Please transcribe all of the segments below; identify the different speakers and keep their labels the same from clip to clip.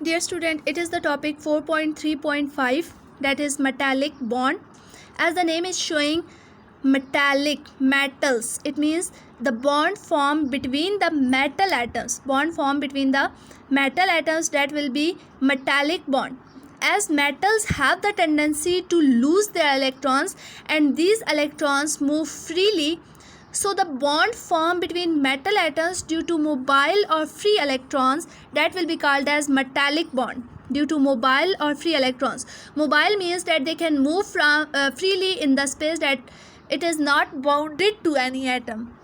Speaker 1: Dear student, it is the topic 4.3.5, that is metallic bond. As the name is showing, metallic, metals, it means the bond formed between the metal atoms. Bond formed between the metal atoms, that will be metallic bond. As metals have the tendency to lose their electrons and these electrons move freely, so the bond formed between metal atoms due to mobile or free electrons, that will be called as metallic bond. Due to mobile or free electrons. Mobile means that they can move from freely in the space, that it is not bounded to any atom.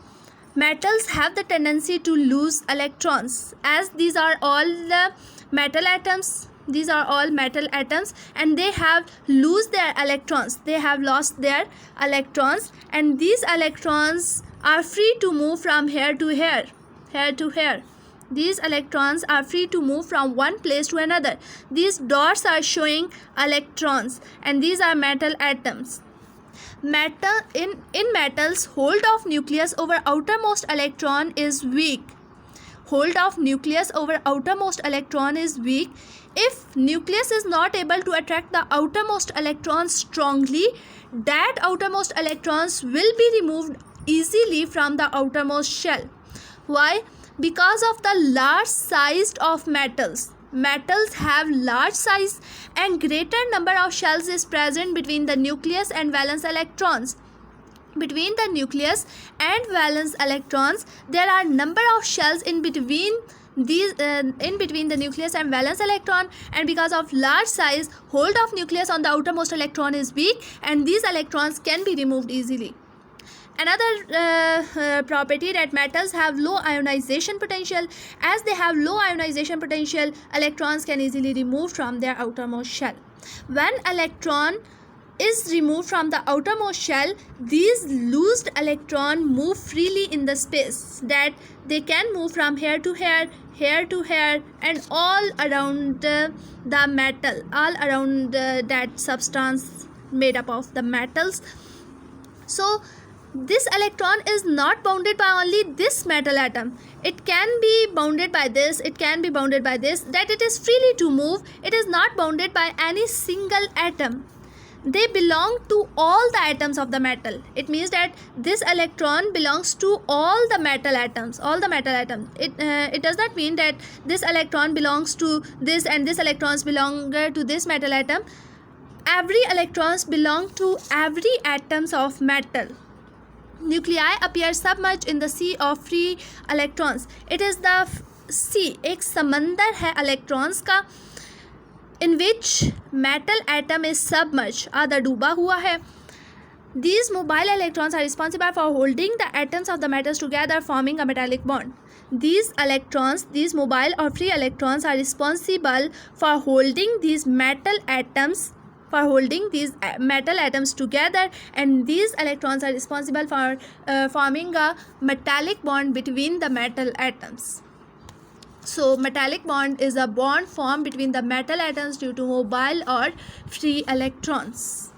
Speaker 1: Metals have the tendency to lose electrons, as these are all the metal atoms. These are all metal atoms and they have lost their electrons. They have lost their electrons and these electrons are free to move from here to here, here to here. These electrons are free to move from one place to another. These dots are showing electrons and these are metal atoms. In metals, hold of nucleus over outermost electron is weak. Hold of nucleus over outermost electron is weak. If nucleus is not able to attract the outermost electrons strongly, that outermost electrons will be removed easily from the outermost shell. Why? Because of the large size of metals. Metals have large size and greater number of shells is present between the nucleus and valence electrons. Between the nucleus and valence electrons, there are number of shells in between these in between the nucleus and valence electron, and because of large size, hold of nucleus on the outermost electron is weak and these electrons can be removed easily. Another property, that metals have low ionization potential. As they have low ionization potential, electrons can easily removed from their outermost shell. When electron is removed from the outermost shell, these loosed electron move freely in the space, that they can move from here to here, here to here, and all around the metal, all around that substance made up of the metals. So this electron is not bounded by only this metal atom. It can be bounded by this, it can be bounded by this, that it is freely to move. It is not bounded by any single atom. They belong to all the atoms of the metal. It means that this electron belongs to all the metal atoms, all the metal atoms. It does not mean that this electron belongs to this and this electrons belong to this metal atom. Every electrons belong to every atoms of metal. Nuclei appear submerged in the sea of free electrons. It is the sea, एक समंदर है electrons का, in which metal atom is submerged, आधा डूबा हुआ है. These mobile electrons are responsible for holding the atoms of the metals together, forming a metallic bond. These electrons, these mobile or free electrons, are responsible for holding these metal atoms, together, and these electrons are responsible for forming a metallic bond between the metal atoms. So metallic bond is a bond formed between the metal atoms due to mobile or free electrons.